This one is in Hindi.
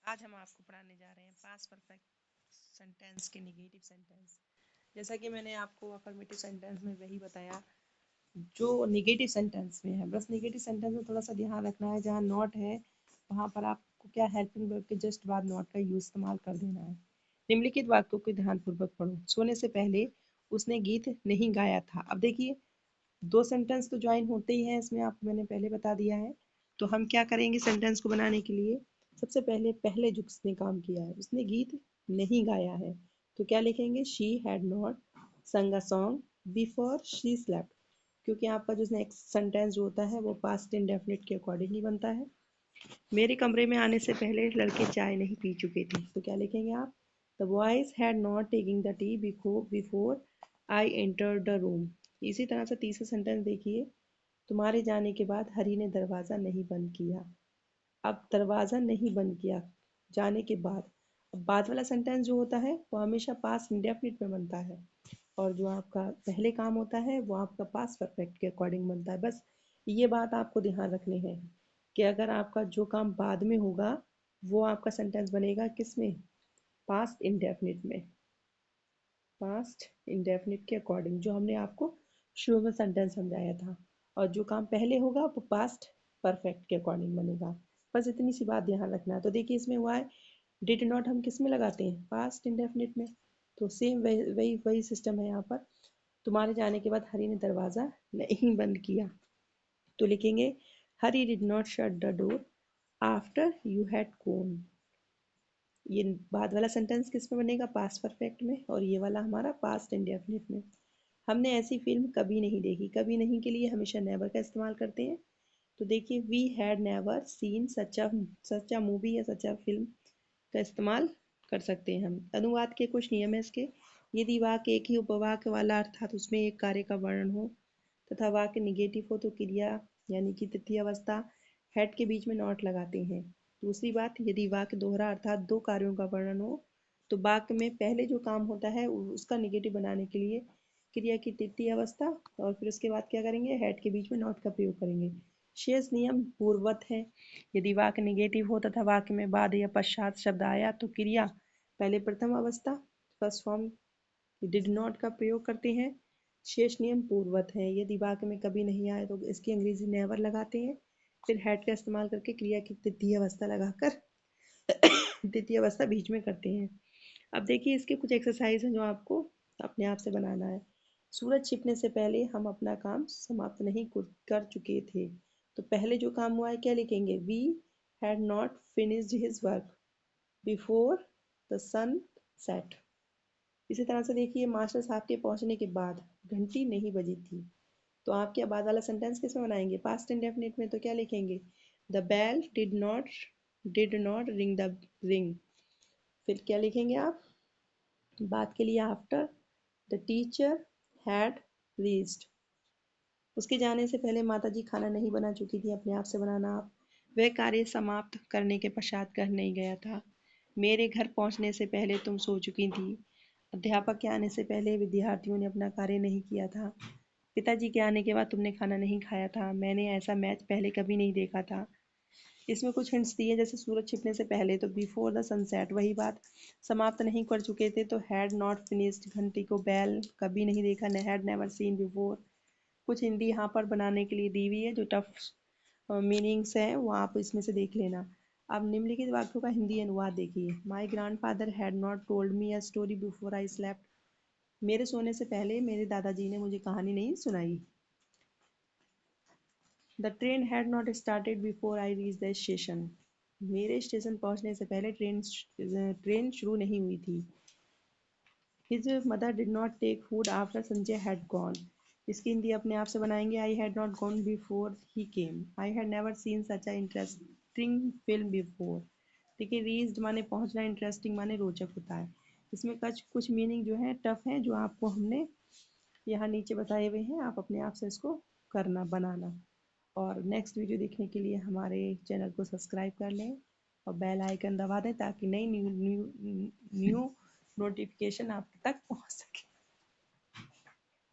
आज हम आपको पढ़ाने जा रहे हैं पास्ट परफेक्ट सेंटेंस के नेगेटिव सेंटेंस। जैसा कि मैंने आपको अफर्मेटिव सेंटेंस में वही बताया जो नेगेटिव सेंटेंस में है। बस नेगेटिव सेंटेंस में थोड़ा सा ध्यान रखना है, जहाँ नॉट है वहाँ पर आपको क्या हेल्पिंग वर्ब के जस्ट बाद नॉट का यूज इस्तेमाल कर देना है। निम्नलिखित वाक्यों को ध्यानपूर्वक पढ़ो। सोने से पहले उसने गीत नहीं गाया था। अब देखिए, दो सेंटेंस तो ज्वाइन होते ही हैं, इसमें आपको मैंने पहले बता दिया है। तो हम क्या करेंगे सेंटेंस को बनाने के लिए, सबसे पहले पहले जो किसने काम किया है, उसने गीत नहीं गाया है, तो क्या लिखेंगे, शी हैड नॉट संग a song before she slept. क्योंकि आपका जो नेक्स्ट सेंटेंस जो होता है वो पास्ट इंडेफिनिट के अकॉर्डिंग ही बनता है। मेरे कमरे में आने से पहले लड़के चाय नहीं पी चुके थे, तो क्या लिखेंगे आप, the boys had not taking the tea before I enter the room. इसी तरह से तीसरा सेंटेंस देखिए, तुम्हारे जाने के बाद हरी ने दरवाज़ा नहीं बंद किया। अब दरवाज़ा नहीं बंद किया जाने के बाद, अब बाद वाला सेंटेंस जो होता है वो हमेशा पास्ट इंडेफिनिट में बनता है, और जो आपका पहले काम होता है वो आपका पास्ट परफेक्ट के अकॉर्डिंग बनता है। बस ये बात आपको ध्यान रखनी है कि अगर आपका जो काम बाद में होगा वो आपका सेंटेंस बनेगा किस में, पास्ट इंडेफिनिट में, पास्ट इंडेफिनिट के अकॉर्डिंग, जो हमने आपको शुरू में सेंटेंस समझाया था। और जो काम पहले होगा वो पास्ट परफेक्ट के अकॉर्डिंग बनेगा। बस इतनी सी बात ध्यान रखना है। तो देखिए, इसमें हुआ है डिड नॉट हम किस में लगाते हैं, पास्ट इंडेफिनिट में। तो सेम वही वही वही सिस्टम है यहाँ पर। तुम्हारे जाने के बाद हरी ने दरवाज़ा नहीं बंद किया, तो लिखेंगे Hari did not shut the door after you had gone. ये बाद वाला सेंटेंस किस में बनेगा, पास्ट परफेक्ट में, और ये वाला हमारा पास्ट इंडेफिनिट में। हमने ऐसी फिल्म कभी नहीं देखी, कभी नहीं के लिए हमेशा नेवर का इस्तेमाल करते हैं। तो देखिए, we had never seen such a movie या सच अ फिल्म का इस्तेमाल कर सकते हैं हम। अनुवाद के कुछ नियम है इसके। यदि वाक्य एक ही उपवाक्य वाला अर्थात उसमें एक कार्य का वर्णन हो तथा वाक्य निगेटिव हो तो क्रिया यानी कि तृतीय अवस्था हेड के बीच में नॉट लगाते हैं। दूसरी बात, यदि वाक्य दोहरा अर्थात दो कार्यों का वर्णन हो तो वाक्य में पहले जो काम होता है उसका निगेटिव बनाने के लिए क्रिया की तृतीय अवस्था, और फिर उसके बाद क्या करेंगे, हेड के बीच में नॉट का प्रयोग करेंगे। शेष नियम पूर्ववत है। यदि वाक्य निगेटिव हो तथा वाक्य में बाद या पश्चात शब्द आया तो क्रिया पहले प्रथम अवस्था फर्स्ट फॉर्म डिड नॉट का प्रयोग करते हैं। शेष नियम पूर्ववत है। यदि वाक्य में कभी नहीं आए तो इसकी अंग्रेजी नेवर लगाते हैं। फिर हैड का इस्तेमाल करके क्रिया की तृतीय अवस्था लगाकर तृतीय अवस्था बीच में करते हैं। अब देखिए, इसके कुछ एक्सरसाइज हैं जो आपको अपने आप से बनाना है। सूरज छिपने से पहले हम अपना काम समाप्त नहीं कर चुके थे, तो पहले जो काम हुआ है क्या लिखेंगे, we had not finished his work before the sun set. इसी तरह से देखिए, मास्टर साहब के पहुंचने के बाद घंटी नहीं बजी थी, तो आप क्या बाद वाला सेंटेंस किस में बनाएंगे, पास्ट इंडेफिनिट में। तो क्या लिखेंगे, the bell did not ring the ring. फिर क्या लिखेंगे आप, बात के लिए after the teacher had reached. उसके जाने से पहले माताजी खाना नहीं बना चुकी थी, अपने आप से बनाना आप। वह कार्य समाप्त करने के पश्चात घर नहीं गया था। मेरे घर पहुंचने से पहले तुम सो चुकी थी। अध्यापक के आने से पहले विद्यार्थियों ने अपना कार्य नहीं किया था। पिताजी के आने के बाद तुमने खाना नहीं खाया था। मैंने ऐसा मैच पहले कभी नहीं देखा था। इसमें कुछ हिंट्स दिए, जैसे सूरज छिपने से पहले तो बिफोर द सनसेट, वही बात। समाप्त नहीं कर चुके थे तो हैड नॉट फिनिश्ड, घंटी को बैल कभी नहीं देखा, हैड नेवर सीन बिफोर। कुछ हिंदी यहाँ पर बनाने के लिए दी हुई है, जो टफ मीनिंग्स हैं वो आप इसमें से देख लेना। अब निम्नलिखित वाक्यों का हिंदी अनुवाद देखिए। My grand father had not told me a story before I slept. मेरे सोने से पहले मेरे दादाजी ने मुझे कहानी नहीं सुनाई। The train had not started before I reach the station. मेरे स्टेशन पहुंचने से पहले ट्रेन शुरू नहीं हुई थी। His mother did not take food after Sanjay had gone. इसकी हिंदी अपने आप से बनाएंगे, I had not gone before he came. I had never seen such a interesting film before. देखिए, रीच्ड माने पहुंचना, इंटरेस्टिंग माने रोचक होता है। इसमें कुछ मीनिंग जो है टफ है, जो आपको हमने यहाँ नीचे बताए हुए हैं, आप अपने आप से इसको करना बनाना। और नेक्स्ट वीडियो देखने के लिए हमारे चैनल को सब्सक्राइब कर लें और बेल आइकन दबा दें ताकि नई न्यू नोटिफिकेशन आप तक पहुंच सके।